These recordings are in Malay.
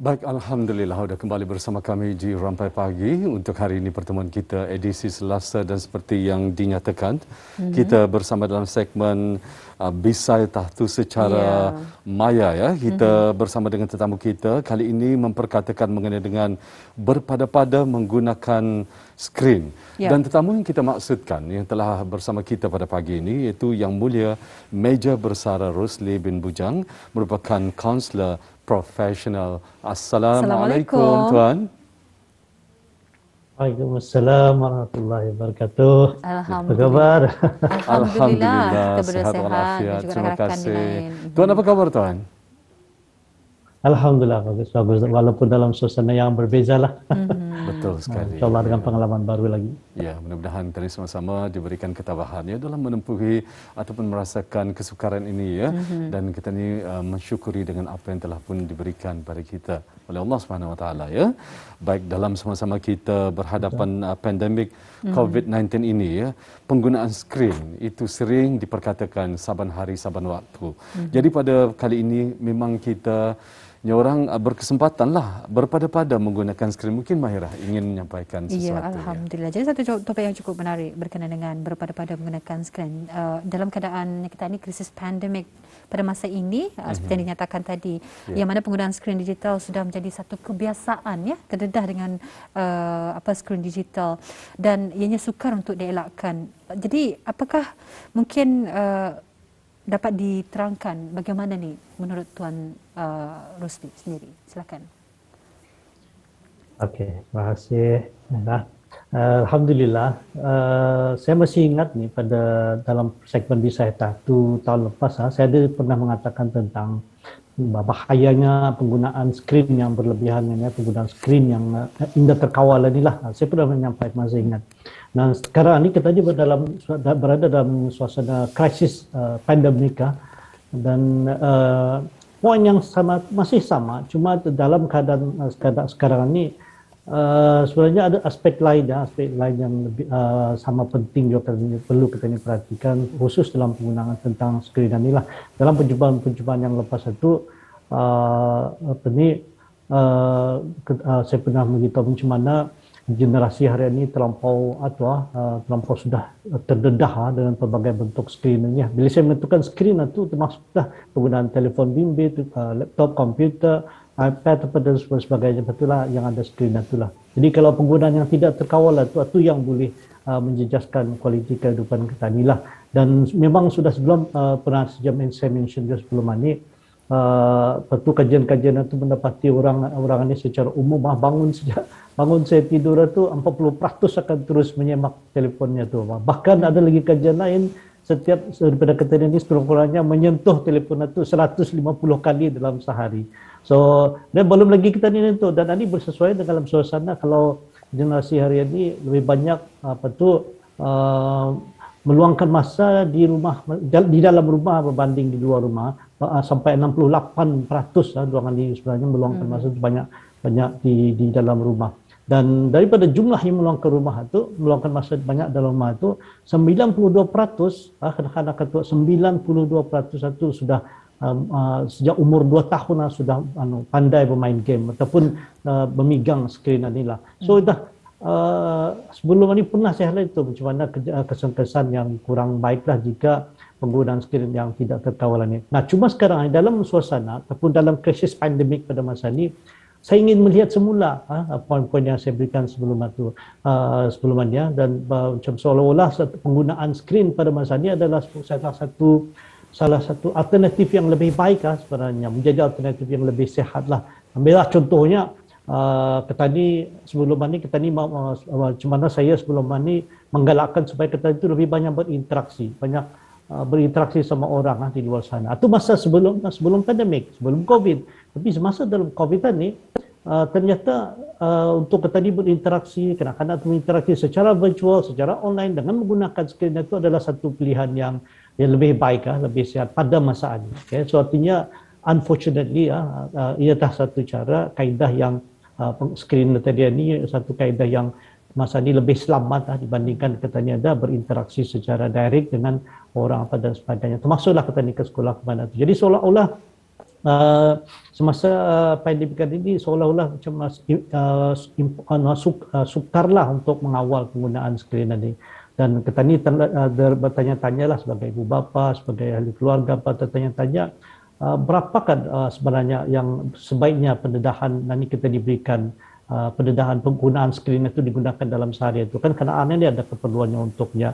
Baik, Alhamdulillah sudah kembali bersama kami di Rampai Pagi untuk hari ini pertemuan kita edisi Selasa dan seperti yang dinyatakan kita bersama dalam segmen Bisai Tahtu secara maya ya. Kita bersama dengan tetamu kita kali ini memperkatakan mengenai dengan berpada-pada menggunakan skrin. Dan tetamu yang kita maksudkan yang telah bersama kita pada pagi ini iaitu Yang Mulia Meja Bersara Rosli bin Bujang, merupakan kaunselor profesional. Assalamualaikum tuan. Waalaikumsalam warahmatullahi wabarakatuh. Apa khabar? Alhamdulillah kita sihat bersihat walafiat. dan juga Terima rakan-rakan kasih. lain. Tuan apa khabar tuan? Alhamdulillah bagus, walaupun dalam suasana yang berbeza lah. Betul sekali. InsyaAllah dengan pengalaman baru lagi. Ya, mudah-mudahan kita sama-sama diberikan ketabahan ya dalam menempuhi ataupun merasakan kesukaran ini ya. Dan kita ni mensyukuri dengan apa yang telah pun diberikan pada kita oleh Allah Subhanahu Wa Taala ya. Baik dalam sama-sama kita berhadapan pandemik COVID-19 ini ya, penggunaan skrin itu sering diperkatakan saban hari saban waktu. Jadi pada kali ini memang kita orang berkesempatanlah berpada-pada menggunakan skrin. Mungkin Mahirah ingin menyampaikan sesuatu. Ya, Alhamdulillah. Jadi satu topik yang cukup menarik berkenaan dengan berpada-pada menggunakan skrin. Dalam keadaan kita ini krisis pandemik pada masa ini, seperti yang dinyatakan tadi, yang mana penggunaan skrin digital sudah menjadi satu kebiasaan ya, terdedah dengan skrin digital dan ianya sukar untuk dielakkan. Jadi apakah mungkin dapat diterangkan bagaimana ni menurut Tuan Rosli sendiri? Silakan. Okey, terima kasih. Alhamdulillah, saya masih ingat nih pada dalam segmen Bisai Tahtu tahun lepas, saya ada pernah mengatakan tentang bahayanya penggunaan skrin yang berlebihan, penggunaan skrin yang indah terkawal inilah. Saya pernah menyampaikan, masih ingat. Nah, sekarang ini kita juga berada dalam suasana krisis pandemik dan poin yang sama masih sama, cuma dalam keadaan sekarang ini sebenarnya ada aspek lain yang lebih sama penting juga perlu kita perhatikan, khusus dalam penggunaan tentang skrin inilah. Dalam perjumpaan yang lepas itu saya pernah beritahu macam mana generasi hari ini terlampau sudah terdedah dengan pelbagai bentuk skrin ini. Bila saya menentukan skrin itu termasuklah penggunaan telefon bimbit, laptop, komputer, iPad dan sebagainya, betullah yang ada skrin itulah. Jadi kalau penggunaan yang tidak terkawal itu yang boleh menjejaskan kualiti kehidupan kita inilah. Dan memang sudah sebelum pernah saya mention juga sebelum ini, kajian-kajian itu mendapati orang ini secara umum bangun saya tidur itu 40% akan terus menyemak telefonnya tu. Bahkan ada lagi kajian lain, setiap daripada kejadian ini sekurang-kurangnya menyentuh telefon itu 150 kali dalam sehari. So, dan belum lagi kita ni tu, dan ini bersesuaian dengan dalam suasana kalau generasi hari ini lebih banyak meluangkan masa di dalam rumah berbanding di luar rumah. Sampai 68% ruangan ini sebenarnya meluangkan masa banyak di dalam rumah. Dan daripada jumlah yang meluangkan masa banyak dalam rumah itu 92%, kadang-kadang 92% itu sudah sejak umur 2 tahun sudah pandai bermain game ataupun memegang skrin inilah. So sebelum ini pernah saya lihat itu macam mana kesan-kesan yang kurang baiklah jika penggunaan skrin yang tidak terkawal ini. Nah, cuma sekarang dalam suasana ataupun dalam krisis pandemik pada masa ini, saya ingin melihat semula poin-poin yang saya berikan sebelumnya dan macam seolah-olah penggunaan skrin pada masa ini adalah salah satu alternatif yang lebih baik sebenarnya, menjadi alternatif yang lebih sehatlah. Ambillah contohnya, sebelum ini macam mana saya sebelum ini menggalakkan supaya kita itu lebih banyak berinteraksi sama orang di luar sana. Itu masa sebelum pandemik, sebelum COVID. Tapi semasa dalam COVID ini, ternyata untuk kita ini berinteraksi, kanak-kanak berinteraksi secara virtual, secara online dengan menggunakan skrin itu adalah satu pilihan yang lebih baik, lebih sihat pada masa ini. Okay? So artinya, unfortunately, ia adalah satu cara, kaedah yang skrin tadi ini, satu kaedah yang masa ini lebih selamat dibandingkan katanya ada berinteraksi secara direct dengan orang dan sebagainya. Termasuklah katanya ke sekolah ke mana. Jadi seolah-olah semasa pandemik ini seolah-olah macam sukarlah untuk mengawal penggunaan skrin ini. Dan kita ni bertanya-tanyalah sebagai ibu bapa, sebagai ahli keluarga, bertanya-tanya berapakah sebenarnya yang sebaiknya pendedahan nanti kita diberikan, pendedahan penggunaan skrin itu digunakan dalam sehari itu kan kerana ini ada keperluannya untuknya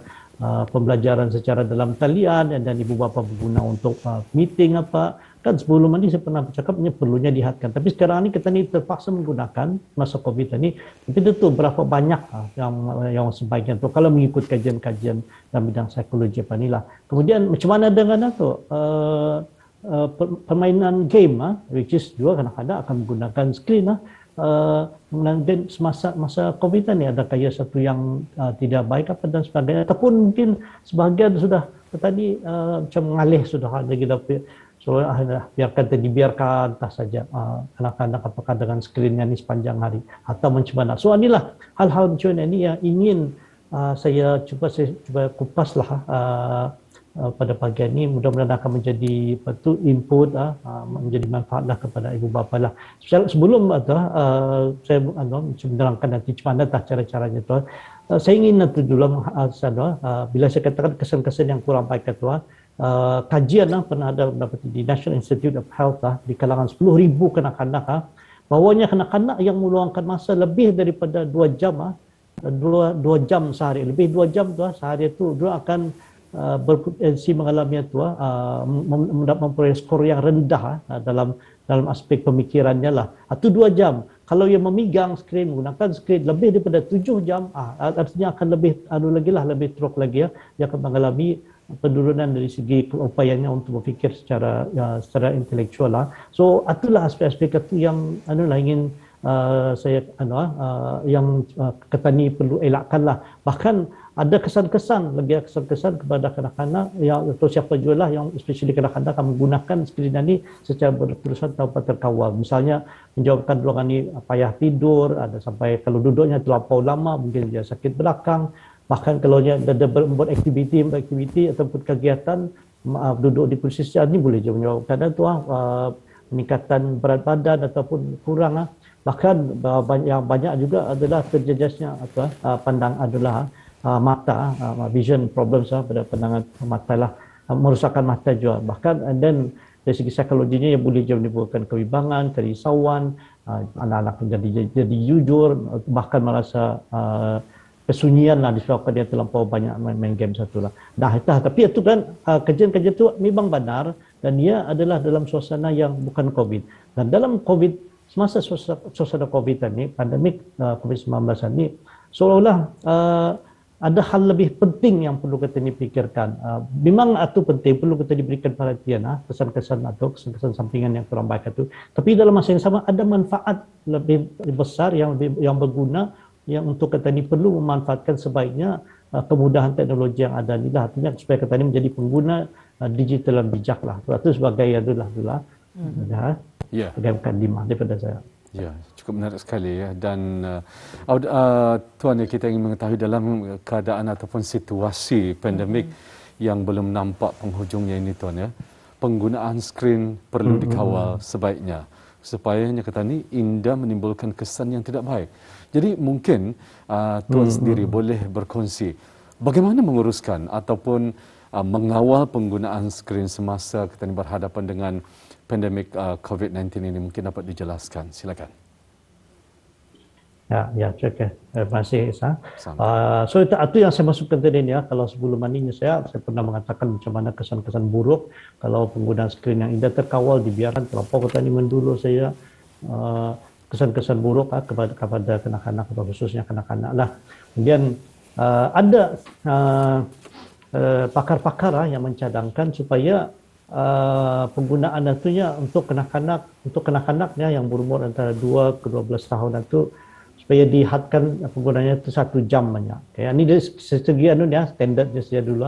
pembelajaran secara dalam talian dan ibu bapa berguna untuk meeting apa kan sebelum ini saya pernah bercakapnya perlunya dihadkan tapi sekarang ini kita ni terpaksa menggunakan masa COVID ini tapi itu berapa banyak yang sebaiknya tu kalau mengikut kajian-kajian dalam bidang psikologi apa inilah kemudian macam mana dengan itu permainan game which is juga kadang-kadang akan menggunakan skrin dan masa COVID ini ada kaya satu yang tidak baik apa dan sebagainya ataupun mungkin sebahagian sudah tadi macam mengalih sudah ada kita so dibiarkan entah saja anak-anak apakah dengan skrinnya ini sepanjang hari atau macam mana. So inilah hal-hal macam ini yang ingin saya cuba kupaslah pada pagi ini mudah-mudahan akan menjadi input menjadi manfaatlah kepada ibu bapa lah. Sebelum saya menerangkan nanti macam mana cara-caranya tu. Saya ingin nanti dulu bila saya katakan kesan-kesan yang kurang baik itu kajian pernah ada di National Institute of Health di kalangan 10,000 kanak-kanak bahawanya kanak-kanak yang meluangkan masa lebih daripada 2 jam 2 jam sehari lebih 2 jam sehari itu dia akan berpotensi mengalami memperoleh skor yang rendah dalam aspek pemikirannya lah. Itu 2 jam. Kalau yang memegang skrin, menggunakan skrin lebih daripada 7 jam, artinya akan lebih teruk lagi dia akan mengalami penurunan dari segi upayanya untuk berfikir secara intelektual lah. So itulah aspek-aspek itu yang ingin saya yang ketani perlu elakkanlah. Bahkan ada kesan-kesan kepada kanak-kanak yang atau siapa jualah yang especially kanak-kanak akan menggunakan skrin ini secara berterusan tanpa terkawal. Misalnya menjawabkan ruangan ini payah tidur, ada sampai kalau duduknya terlampau lama mungkin dia sakit belakang. Bahkan kalau dia ada membuat aktiviti ataupun kegiatan duduk di posisi ini boleh je menyebabkan itu peningkatan berat badan ataupun kurang. Bahkan yang banyak juga adalah terjejasnya pandang adalah mata, vision problems pada pandangan mata lah, merosakkan mata juga. Bahkan dan dari segi psikologinya yang boleh menimbulkan kebimbangan, kerisauan, anak-anak jadi jujur, bahkan merasa kesunyian lah disebabkan dia terlampau banyak main game satu lah. Tapi itu kan kajian-kajian itu memang benar dan dia adalah dalam suasana yang bukan COVID. Dan dalam COVID, semasa suasana COVID ini, pandemik COVID-19 ini, seolah-olah ada hal lebih penting yang perlu kita dipikirkan. Memang itu penting, perlu kita diberikan perhatian, kesan-kesan atau kesan-kesan sampingan yang kurang baik itu. Tapi dalam masa yang sama ada manfaat lebih besar yang berguna yang untuk kita ini perlu memanfaatkan sebaiknya kemudahan teknologi yang ada ni lah. Artinya supaya kita ini menjadi pengguna digital yang bijak lah. Itu sebagai adalah sebagai mukadimah daripada saya. Ya, cukup menarik sekali ya. Dan Tuan, kita ingin mengetahui dalam keadaan ataupun situasi pandemik yang belum nampak penghujungnya ini, Tuan ya, penggunaan skrin perlu dikawal sebaiknya supaya kata ni indah menimbulkan kesan yang tidak baik. Jadi mungkin Tuan sendiri boleh berkongsi bagaimana menguruskan ataupun mengawal penggunaan skrin semasa kita ni berhadapan dengan pandemik COVID-19 ini, mungkin dapat dijelaskan. Silakan. Ya, okay. Terima kasih, Isa. So itu yang saya masukkan tadi ya. Kalau sebelum ini saya pernah mengatakan macam mana kesan-kesan buruk kalau penggunaan skrin yang indah terkawal dibiarkan terlampau kita ini mendulu saya kesan-kesan buruk kepada kanak-kanak atau khususnya kanak-kanak lah. Kemudian ada pakar-pakar yang mencadangkan supaya penggunaan itunya untuk kanak-kanaknya yang berumur antara 2 ke 12 tahun itu supaya dihadkan penggunaannya itu 1 jam banyak. Okay. Ini dari segi standardnya saja dulu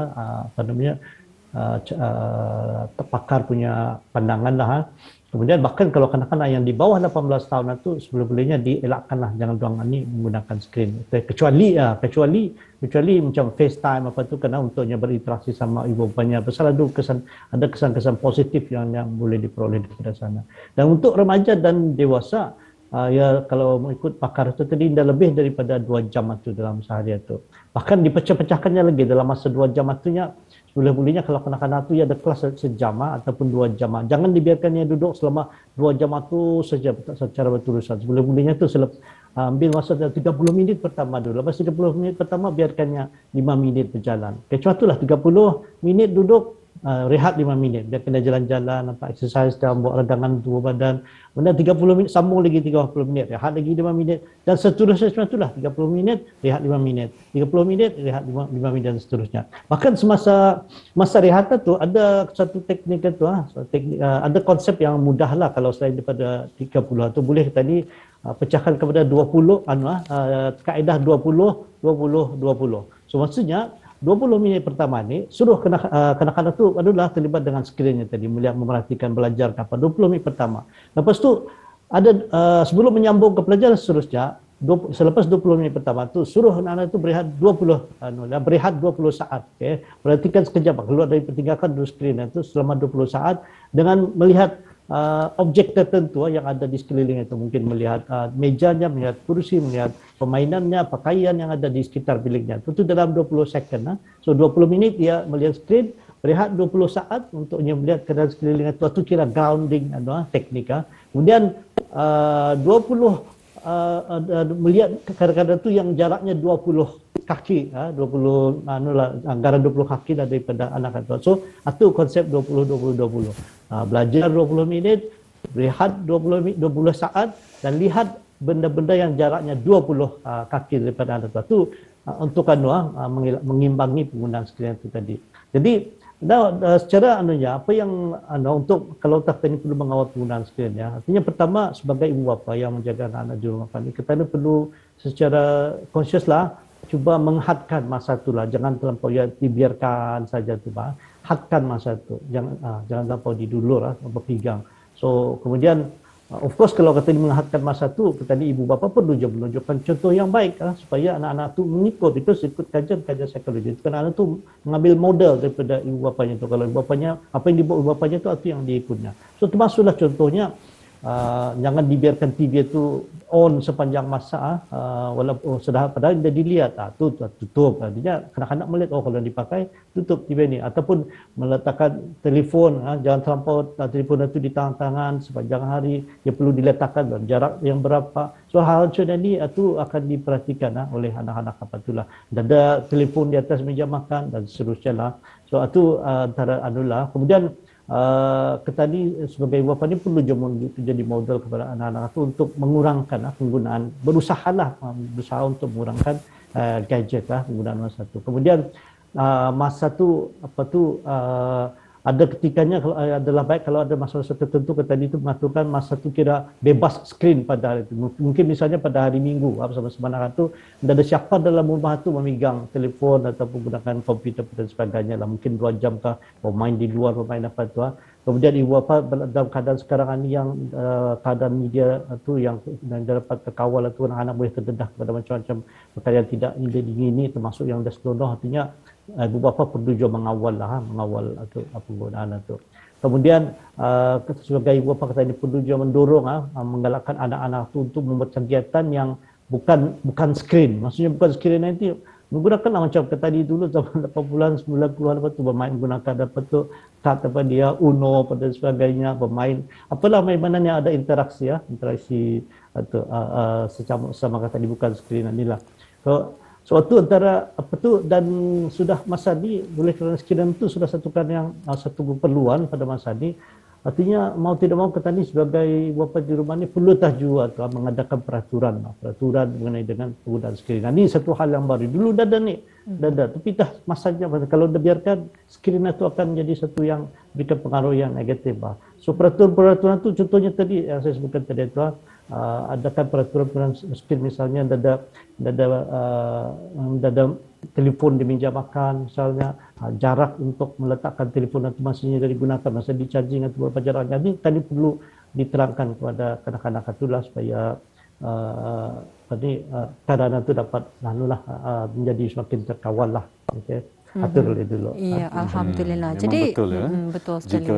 pakar punya pandangan lah. Kemudian bahkan kalau kanak-kanak yang di bawah 18 tahun itu sebelum-belumnya dielakkanlah jangan diorang ni menggunakan skrin. Kecuali macam FaceTime apa tu kena untuknya berinteraksi sama ibu bapanya. Pasal ada kesan-kesan positif yang boleh diperoleh daripada sana. Dan untuk remaja dan dewasa, ya kalau mengikut pakar itu tadi dah lebih daripada 2 jam itu dalam sehari itu. Bahkan dipecah-pecahkannya lagi dalam masa 2 jam itunya. Boleh-bolehnya kalau kanak-kanak tu ya ada kelas sejam ataupun 2 jam. Jangan dibiarkannya duduk selama 2 jam itu saja secara berterusan. Boleh-bolehnya tu ambil masa 30 minit pertama dulu. Lepas 30 minit pertama biarkannya 5 minit berjalan. Kecuali itulah 30 minit duduk, rehat 5 minit. Biarkan dia jalan-jalan, exercise dan buat regangan tubuh badan. Kemudian 30 minit, sambung lagi 30 minit. Rehat lagi 5 minit. Dan seterusnya macam itulah. 30 minit, rehat 5 minit. 30 minit, rehat 5 minit dan seterusnya. Bahkan masa rehat itu ada satu teknik itu. Ada konsep yang mudah lah kalau selain daripada 30 itu. Boleh tadi pecahkan kepada 20, kaedah 20, 20, 20. So maksudnya, 20 minit pertama ni suruh kanak-kanak tu adalah terlibat dengan skrinnya tadi, melihat, memerhatikan, belajar apa 20 minit pertama. Lepas tu ada sebelum menyambung ke pelajaran seterusnya, selepas 20 minit pertama tu suruh anak-anak tu berehat 20 saat. Okay? Perhatikan sekejap keluar dari pertinggakan dulu skrin itu selama 20 saat dengan melihat objek tertentu yang ada di sekeliling itu. Mungkin melihat mejanya, melihat kursi, melihat permainannya, pakaian yang ada di sekitar biliknya. Itu dalam 20 second. So 20 minit dia melihat skrin, berehat 20 saat untuk melihat keadaan sekeliling itu. Itu kira grounding teknik. Kemudian 20 melihat kadang-kadang tu yang jaraknya 20 kaki, 20 anggaran 20 kaki daripada anak itu. So itu konsep 20 20 20. Belajar 20 minit, rehat 20 saat dan lihat benda-benda yang jaraknya 20 kaki daripada anak itu. Untuk mengimbangi penggunaan skrin itu tadi. Jadi secara apa yang untuk kalau kita ini perlu mengawal penggunaan skrin ya. Artinya pertama sebagai ibu bapa yang menjaga anak-anak di rumah kami, kita ini perlu secara conscious lah cuba menghadkan masa itulah. Jangan terlampau dibiarkan saja tu bah. Hadkan masa itu. Jangan terlampau didulur berpegang. So kemudian of course kalau kita menghadkan masa itu, kita ni ibu bapa perlu menunjukkan contoh yang baik supaya anak-anak tu mengikut. Itu ikut kajian psikologi. Kerana anak tu mengambil model daripada ibu bapanya tu. Kalau ibu bapanya apa yang dibuat ibu bapanya tu yang diikutnya. So termasuklah contohnya jangan dibiarkan TV itu on sepanjang masa walaupun sudah padahal dia dilihat tutup. Artinya kanak-kanak melihat kalau dipakai tutup TV ni ataupun meletakkan telefon jangan terlampau telefon itu di tangan-tangan sepanjang hari. Dia perlu diletakkan dalam jarak yang berapa. So hal macam ni itu akan diperhatikan oleh anak-anak apa itulah. Ada telefon di atas meja makan dan seterusnya lah. So itu antara kemudian kita ni sebagai ibu bapa ni perlu jadi model kepada anak-anak itu untuk mengurangkan penggunaan, berusaha untuk mengurangkan gadget penggunaan masa tu. Kemudian masa tu ada ketikanya kalau adalah baik kalau ada masa-masa tertentu tadi itu mengaturkan masa tu kira bebas skrin pada hari itu. Mungkin misalnya pada hari Minggu bersama-sama anak itu tidak ada siapa dalam rumah itu memegang telefon ataupun gunakan komputer dan sebagainya lah. Mungkin 2 jam kah bermain di luar, bermain apa tu. Kemudian ibu bapa dalam keadaan sekarang ini yang keadaan media itu yang dapat terkawal itu anak-anak boleh terdedah kepada macam-macam perkara yang tidak diingini termasuk yang dah senonoh. Artinya ibu bapa perlu juga mengawal penggunaan itu. Kemudian sebagai ibu bapa kita ini perlu juga mendorong menggalakkan anak-anak itu untuk membuat kegiatan yang bukan skrin. Maksudnya bukan skrin nanti menggunakan macam tadi dulu zaman 80-an 90-an apa tu bermain menggunakan apa tu kad apa dia Uno dan sebagainya, bermain apalah mainan yang ada interaksi atau sama kata di bukan skrin inilah. So itu antara apa tu dan sudah masa ni boleh kerana skrin itu sudah satu keperluan pada masa ni. Artinya mau tidak mau kita ni sebagai bapa di rumah ni perlu juga mengadakan peraturan mengenai dengan penggunaan skrin. Ini satu hal yang baru. Dulu dah ada tapi dah masanya kalau dibiarkan skrin itu akan menjadi satu yang berikan pengaruh yang negatif. So peraturan itu contohnya tadi yang saya sebutkan tadi itu adakan peraturan skrin misalnya ada telefon di meja makan misalnya, jarak untuk meletakkan telefon itu masihnya digunakan masa di charging atau berapa jaraknya. Ini tadi perlu diterangkan kepada kanak-kanak itulah supaya keadaan itu dapat menjadi semakin terkawal lah. Okay. Atur dulu. Ya, alhamdulillah. Memang Jadi betul ya. betul sekali. Jika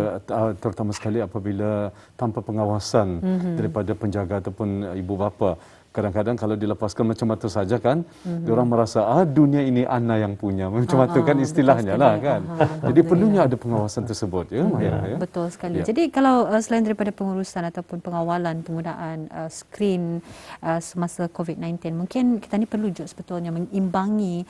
terutama sekali apabila tanpa pengawasan daripada penjaga ataupun ibu bapa, kadang-kadang kalau dilepaskan macam itu saja kan, diorang merasa dunia ini Ana yang punya. Macam itu kan istilahnya lah kan. Jadi perlunya ada pengawasan tersebut ya, Mahira ya. Betul sekali. Jadi kalau selain daripada pengurusan ataupun pengawalan penggunaan skrin semasa COVID-19, mungkin kita ni perlu juga sebetulnya mengimbangi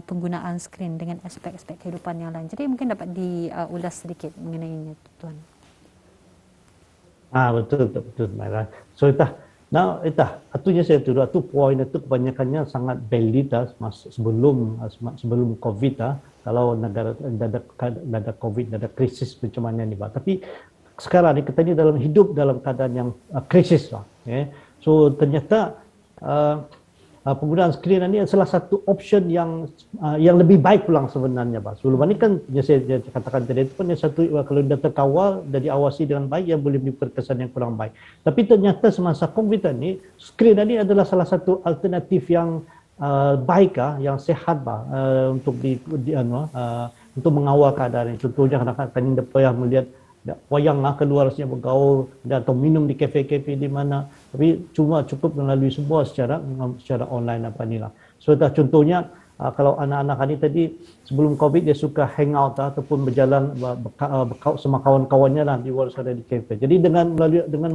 penggunaan skrin dengan aspek-aspek kehidupan yang lain. Jadi mungkin dapat diulas sedikit mengenainya, Tuan. Betul Mahira. So atunya saya tuduh atu poin itu kebanyakannya sangat valid sebelum COVID kalau negara ada COVID, ada krisis macam mana ni, tapi sekarang ni kita ni hidup dalam keadaan yang krisis lah. So ternyata penggunaan skrin ini salah satu option yang lebih baik pulang sebenarnya, Pak. Sebelum ini kan saya katakan tadi itu pun yang satu kalau dia terkawal dan diawasi dengan baik yang boleh memberi kesan yang kurang baik. Tapi ternyata semasa COVID ini skrin ini adalah salah satu alternatif yang baik yang sehat untuk untuk mengawal keadaan ini. Contohnya kadang-kadang kita payah melihat wayang keluar rasanya bergaul atau minum di kafe-kafe di mana, tapi cuma cukup melalui sebuah secara online apa ni lah. So contohnya kalau anak-anak ini tadi sebelum COVID dia suka hangout ataupun berjalan sama kawan-kawannya lah di luar sana di kafe. Jadi dengan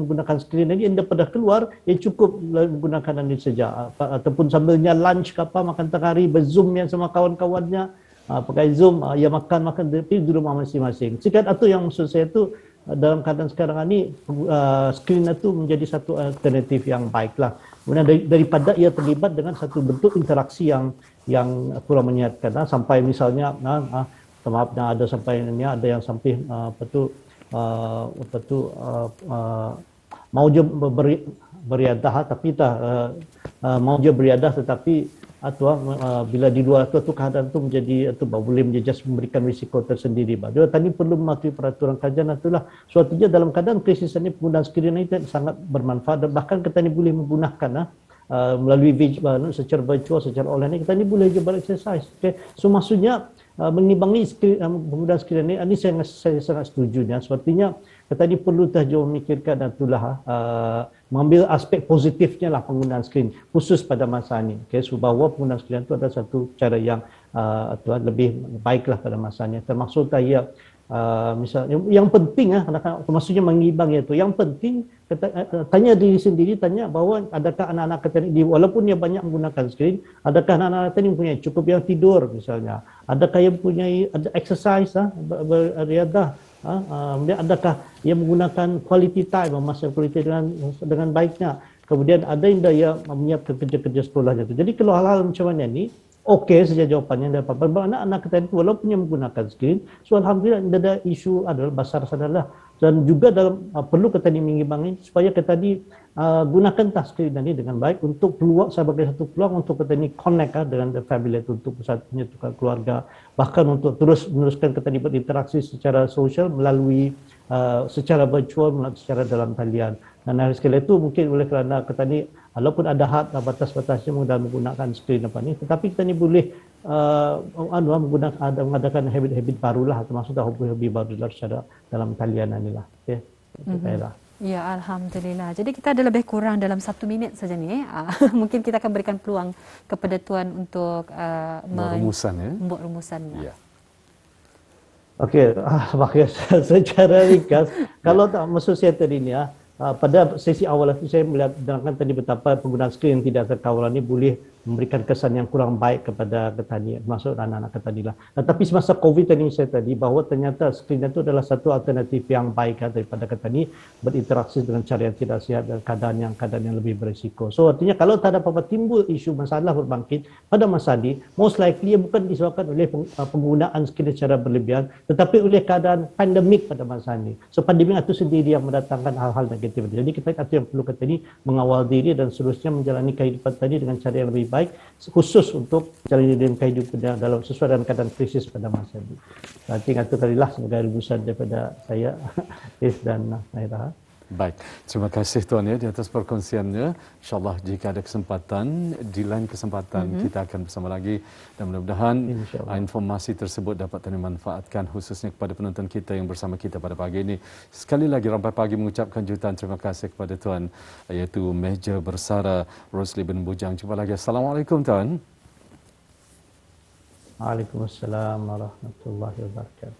menggunakan skrin ini anda pada keluar cukup menggunakan ini saja ataupun sambilnya lunch ke apa makan tengah hari berzoom sama kawan-kawannya. Pakai Zoom, makan di rumah masing-masing. Sekian itu yang maksud saya tu dalam keadaan sekarang ini skrin itu menjadi satu alternatif yang baiklah. Kemudian daripada ia terlibat dengan satu bentuk interaksi yang kurang menyehatkan sampai misalnya ada sampai ada yang sampai mau je beriadah tapi mau je beriadah tetapi bila di luar itu keadaan itu menjadi boleh memberikan risiko tersendiri. Jadi tadi perlu mematuhi peraturan kajian itulah. Suatunya dalam keadaan krisis ini penggunaan skrin ini sangat bermanfaat dan bahkan kita ini boleh menggunakan melalui secara virtual, secara online kita ini boleh juga bereksersis. Okay. So maksudnya mengimbangi penggunaan skrin ini saya sangat setuju. Sepertinya kita ini perlu jauh memikirkan itulah mengambil aspek positifnya lah penggunaan skrin khusus pada masa ini. Okay, so bahawa penggunaan skrin itu adalah satu cara yang lebih baiklah pada masanya. Termasuk misalnya yang penting maksudnya mengimbang itu. Yang penting tanya diri sendiri, tanya bahawa adakah anak-anak kita ini walaupun dia banyak menggunakan skrin, adakah anak-anak kita ini mempunyai cukup yang tidur misalnya, adakah yang mempunyai exercise beriadah. Adakah ia menggunakan quality time, masa quality dengan baiknya. Kemudian ada yang menyiapkan kerja-kerja sekolahnya itu. Jadi kalau hal-hal macam mana ni, okey saja jawapannya dari apa. Anak-anak kita itu walaupun yang menggunakan skrin, so alhamdulillah ada isu adalah besar sadalah. Dan juga perlu kita mengimbangi supaya kita gunakan skrin ini dengan baik untuk keluar sebagai satu peluang untuk kita connect dengan the family itu, untuk satunya keluarga, bahkan untuk terus meneruskan kita berinteraksi secara sosial melalui secara virtual, secara dalam talian. Dan dari sekali itu mungkin oleh kerana kita walaupun ada had batas-batasnya dalam menggunakan skrin tetapi kita boleh mengadakan habit-habit barulah, termasuk hobi baru secara dalam talian inilah. Okey. Ya, alhamdulillah. Jadi kita ada lebih kurang dalam 1 minit saja ni. Mungkin kita akan berikan peluang kepada Tuan untuk membuat rumusan. Ya. Okey, secara ringkas, kalau maksud saya tadi ni pada sesi awal itu saya melihat tadi betapa penggunaan skrin yang tidak terkawal ini boleh memberikan kesan yang kurang baik kepada petani, masuk anak-anak petani lah. Tetapi semasa COVID tadi saya bahawa ternyata skrin itu adalah satu alternatif yang baik daripada petani berinteraksi dengan cara yang tidak sihat dan keadaan yang lebih berisiko. So artinya kalau tak ada apa-apa timbul isu masalah berbangkit pada masa ini, most likely bukan disebabkan oleh penggunaan skrin secara berlebihan, tetapi oleh keadaan pandemik pada masa ini. So pandemik itu sendiri yang mendatangkan hal-hal negatif. Jadi kita itu yang perlu kita mengawal diri dan seterusnya menjalani kehidupan tadi dengan cara yang lebih baik, khusus untuk menjalani dalam kehidupan dalam sesuai dengan keadaan krisis pada masa ini. Nanti itu kalilah sebagai rumusan daripada saya, Is dan Mahira. Baik, terima kasih Tuan ya di atas perkongsiannya. InsyaAllah jika ada kesempatan, di lain kesempatan kita akan bersama lagi dan mudah-mudahan informasi tersebut dapat dimanfaatkan khususnya kepada penonton kita yang bersama kita pada pagi ini. Sekali lagi Rampai Pagi mengucapkan jutaan terima kasih kepada Tuan iaitu Meja Bersara Rosli bin Bujang. Jumpa lagi. Assalamualaikum Tuan. Waalaikumsalam warahmatullahi wabarakatuh.